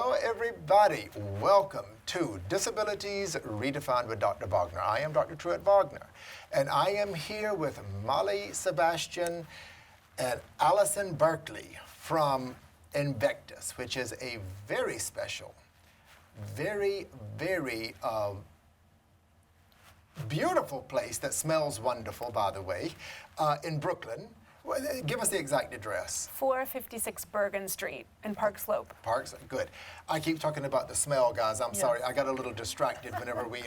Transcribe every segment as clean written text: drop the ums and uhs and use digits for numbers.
Hello, everybody. Welcome to Disabilities Redefined with Dr. Wagner. I am Dr. Truett Wagner, and I am here with Molly Sebastian and Allison Berkeley from Invictus, which is a very special, very beautiful place that smells wonderful, by the way, in Brooklyn. Well, give us the exact address. 456 Bergen Street in Park Slope. Parks, good. I keep talking about the smell, guys. I'm sorry. I got a little distracted whenever we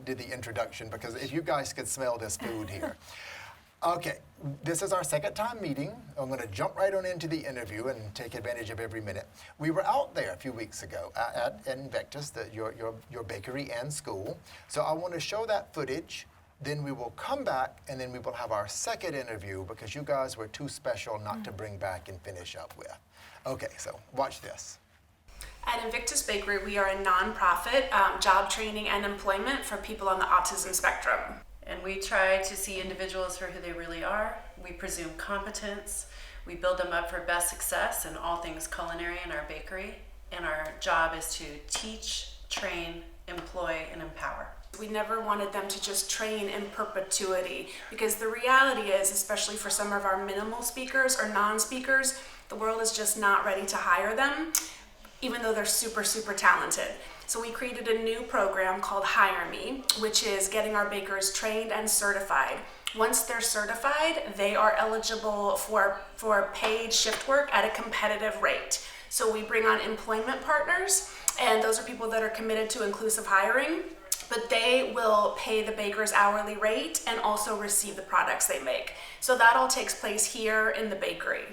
did the introduction, because if you guys could smell this food here. Okay, this is our second time meeting. I'm going to jump right on into the interview and take advantage of every minute. We were out there a few weeks ago at Invictus, your bakery and school. So I want to show that footage. Then we will come back, and then we will have our second interview, because you guys were too special not to bring back and finish up with. Okay, so watch this. At Invictus Bakery, we are a nonprofit job training and employment for people on the autism spectrum. And we try to see individuals for who they really are. We presume competence. We build them up for best success in all things culinary in our bakery. And our job is to teach, train, employ, and empower. We never wanted them to just train in perpetuity, because the reality is, especially for some of our minimal speakers or non-speakers, the world is just not ready to hire them, even though they're super talented. So we created a new program called Hire Me, which is getting our bakers trained and certified. Once they're certified, they are eligible for paid shift work at a competitive rate. So we bring on employment partners, and those are people that are committed to inclusive hiring, but they will pay the baker's hourly rate and also receive the products they make. So that all takes place here in the bakery.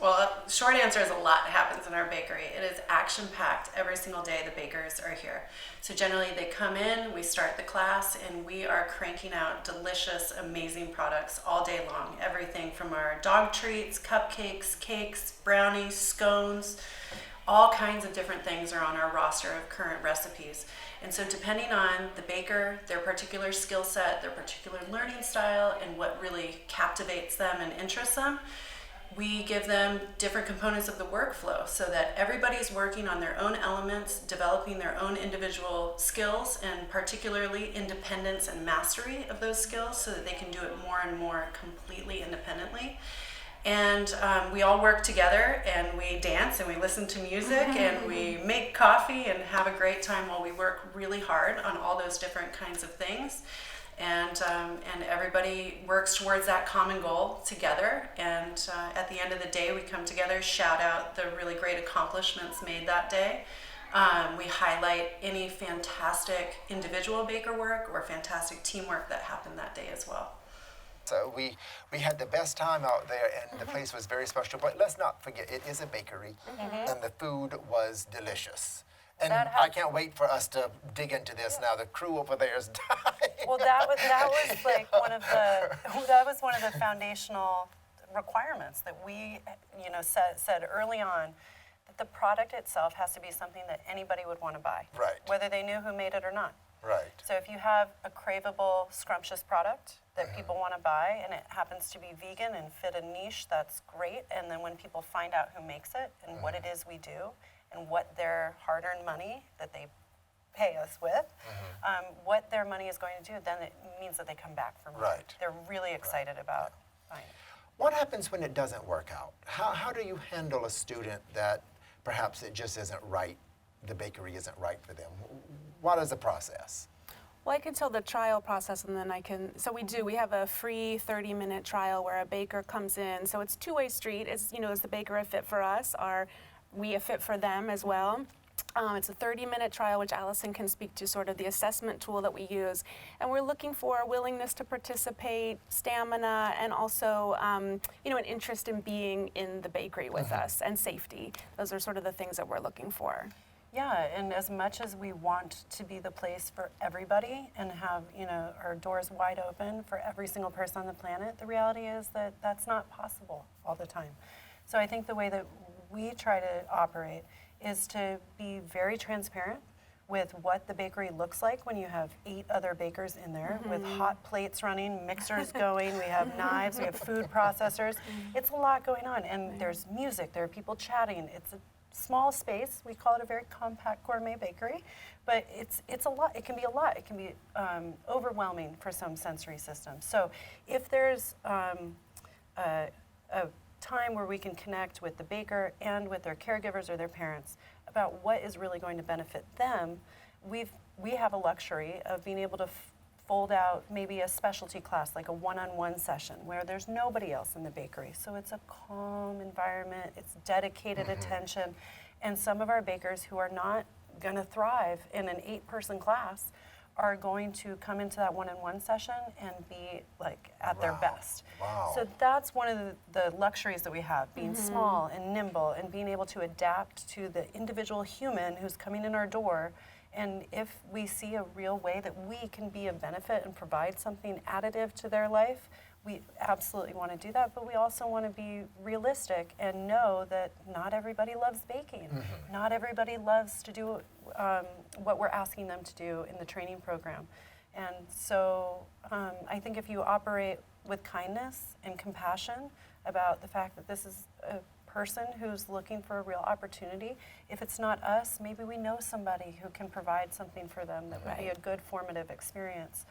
Well, short answer is a lot happens in our bakery. It is action-packed every single day the bakers are here. So generally they come in, we start the class, and we are cranking out delicious, amazing products all day long. Everything from our dog treats, cupcakes, cakes, brownies, scones, all kinds of different things are on our roster of current recipes. And so depending on the baker, their particular skill set, their particular learning style, and what really captivates them and interests them, we give them different components of the workflow so that everybody's working on their own elements, developing their own individual skills, and particularly independence and mastery of those skills so that they can do it more and more completely independently. And we all work together, and we dance, and we listen to music, and we make coffee and have a great time while we work really hard on all those different kinds of things. And everybody works towards that common goal together. And at the end of the day, we come together, shout out the really great accomplishments made that day. We highlight any fantastic individual baker work or fantastic teamwork that happened that day as well. So we had the best time out there, and the place was very special. But let's not forget, it is a bakery, and the food was delicious. And I can't wait for us to dig into this now. The crew over there is dying. Well, that was like one of the foundational requirements that we, said early on, that the product itself has to be something that anybody would want to buy, right? Whether they knew who made it or not. Right. So if you have a craveable, scrumptious product that people want to buy, and it happens to be vegan and fit a niche, that's great. And then when people find out who makes it and what it is we do, and what their hard-earned money that they pay us with, what their money is going to do, then it means that they come back for more. Right. They're really excited about buying it. What happens when it doesn't work out? How do you handle a student that perhaps it just isn't right, the bakery isn't right for them? What is the process? Well, I can tell the trial process, and then so we have a free 30-minute trial where a baker comes in. So it's two-way street. Is the baker a fit for us? Are we a fit for them as well? It's a 30-minute trial, which Allison can speak to, sort of the assessment tool that we use. And we're looking for a willingness to participate, stamina, and also, an interest in being in the bakery with us, and safety. Those are sort of the things that we're looking for. Yeah, and as much as we want to be the place for everybody and have, our doors wide open for every single person on the planet, the reality is that that's not possible all the time. So I think the way that we try to operate is to be very transparent with what the bakery looks like when you have 8 other bakers in there with hot plates running, mixers going, we have knives, we have food processors. It's a lot going on, and there's music, there are people chatting. It's a small space. We call it a very compact gourmet bakery, but it's a lot. It can be a lot. It can be overwhelming for some sensory systems. So if there's a time where we can connect with the baker and with their caregivers or their parents about what is really going to benefit them, we have a luxury of being able to fold out maybe a specialty class, like a one-on-one session where there's nobody else in the bakery. So it's a calm environment, it's dedicated attention. And some of our bakers who are not going to thrive in an 8-person class are going to come into that one-on-one session and be like at their best. Wow. So that's one of the luxuries that we have, being small and nimble and being able to adapt to the individual human who's coming in our door. And if we see a real way that we can be of benefit and provide something additive to their life, we absolutely want to do that, but we also want to be realistic and know that not everybody loves baking. Not everybody loves to do what we're asking them to do in the training program. And so I think if you operate with kindness and compassion about the fact that this is a person who's looking for a real opportunity, if it's not us, maybe we know somebody who can provide something for them that would be a good formative experience.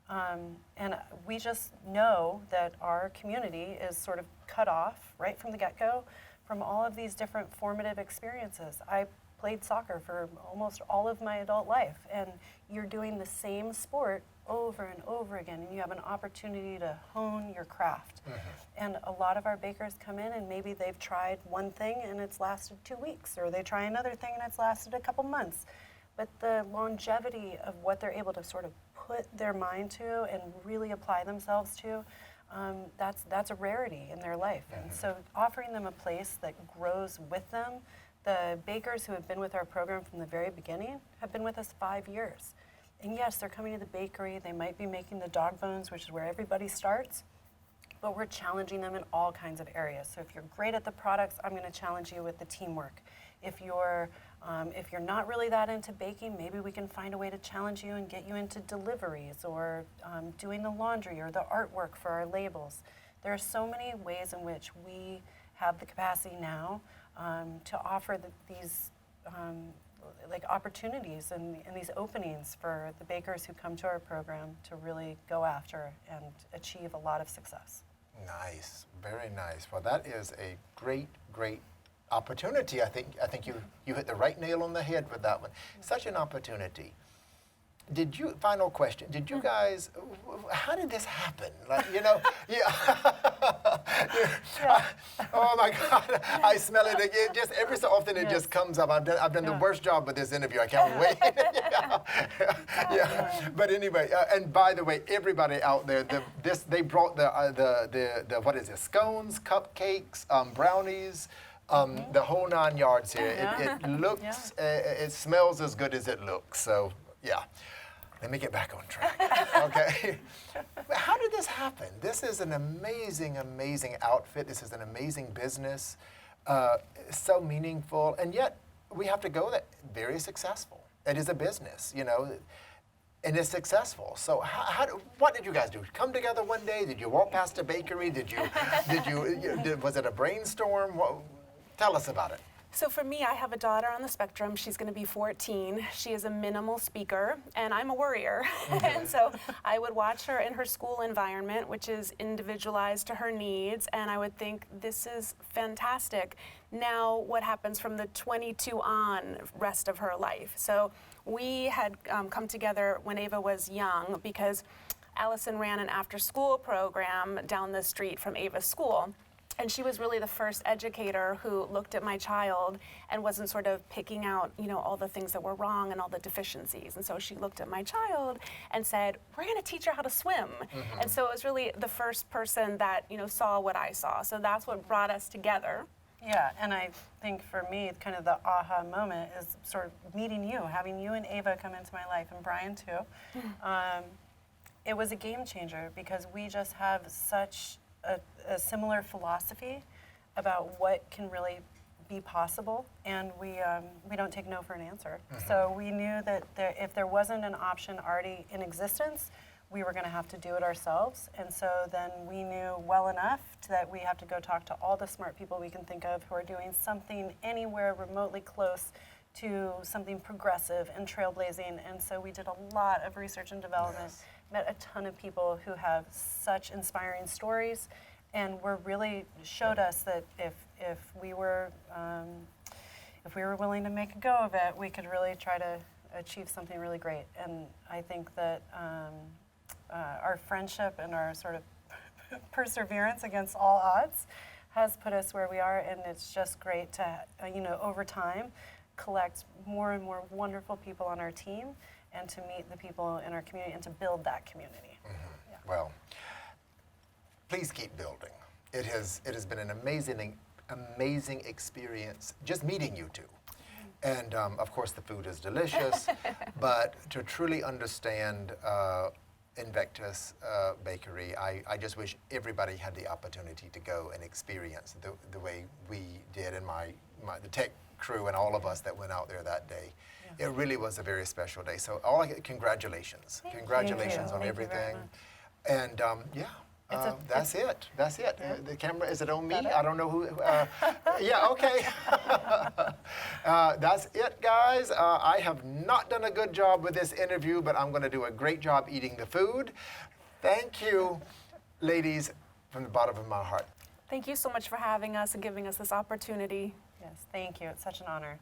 And we just know that our community is sort of cut off right from the get-go from all of these different formative experiences. I played soccer for almost all of my adult life, and you're doing the same sport over and over again, and you have an opportunity to hone your craft. And a lot of our bakers come in and maybe they've tried one thing and it's lasted 2 weeks, or they try another thing and it's lasted a couple months. But the longevity of what they're able to sort of put their mind to and really apply themselves to, that's a rarity in their life. And so offering them a place that grows with them. The bakers who have been with our program from the very beginning have been with us 5 years. And yes, they're coming to the bakery, they might be making the dog bones, which is where everybody starts, but we're challenging them in all kinds of areas. So if you're great at the products, I'm going to challenge you with the teamwork. If you're not really that into baking, maybe we can find a way to challenge you and get you into deliveries or doing the laundry or the artwork for our labels. There are so many ways in which we have the capacity now to offer these like opportunities and these openings for the bakers who come to our program to really go after and achieve a lot of success. Nice, very nice. Well, that is a great, great opportunity. I think you hit the right nail on the head with that one. Such an opportunity. Final question, did you guys, how did this happen? Like, oh my God, I smell it again. Just every so often it just comes up. I've done the worst job with this interview. I can't wait. But anyway, and by the way, everybody out there, they brought the what is it? Scones, cupcakes, brownies. The whole 9 yards here. It looks, it smells as good as it looks. So yeah. Let me get back on track, okay? How did this happen? This is an amazing, amazing outfit. This is an amazing business, so meaningful, and yet we have to go that very successful. It is a business, and it's successful. So what did you guys do? Come together one day? Did you walk past a bakery? Was it a brainstorm? Tell us about it. So for me, I have a daughter on the spectrum. She's going to be 14. She is a minimal speaker, and I'm a worrier. And so I would watch her in her school environment, which is individualized to her needs, and I would think, this is fantastic. Now what happens from the 22 on rest of her life? So we had come together when Ava was young because Allison ran an after-school program down the street from Ava's school. And she was really the first educator who looked at my child and wasn't sort of picking out, all the things that were wrong and all the deficiencies. And so she looked at my child and said, we're going to teach her how to swim. And so it was really the first person that, saw what I saw. So that's what brought us together. Yeah, and I think for me, kind of the aha moment is sort of meeting you, having you and Ava come into my life, and Brian too. It was a game changer because we just have such a similar philosophy about what can really be possible, and we don't take no for an answer. So we knew that if there wasn't an option already in existence, we were going to have to do it ourselves. And so then we knew well enough that we have to go talk to all the smart people we can think of who are doing something anywhere remotely close to something progressive and trailblazing. And so we did a lot of research and development, met a ton of people who have such inspiring stories, and were really showed us that if we were willing to make a go of it, we could really try to achieve something really great. And I think that our friendship and our sort of perseverance against all odds has put us where we are, and it's just great to, over time, collect more and more wonderful people on our team and to meet the people in our community and to build that community. Mm-hmm. Yeah. Well, please keep building. It has been an amazing experience just meeting you two. And of course the food is delicious, but to truly understand Invictus Bakery, I just wish everybody had the opportunity to go and experience the way we did, and the tech crew and all of us that went out there that day. Yeah. It really was a very special day. So congratulations. Congratulations on everything. And that's it. That's it. Yeah. The camera, is it on me? I don't know who. Yeah, okay. That's it, guys. I have not done a good job with this interview, but I'm going to do a great job eating the food. Thank you, ladies, from the bottom of my heart. Thank you so much for having us and giving us this opportunity. Yes, thank you. It's such an honor.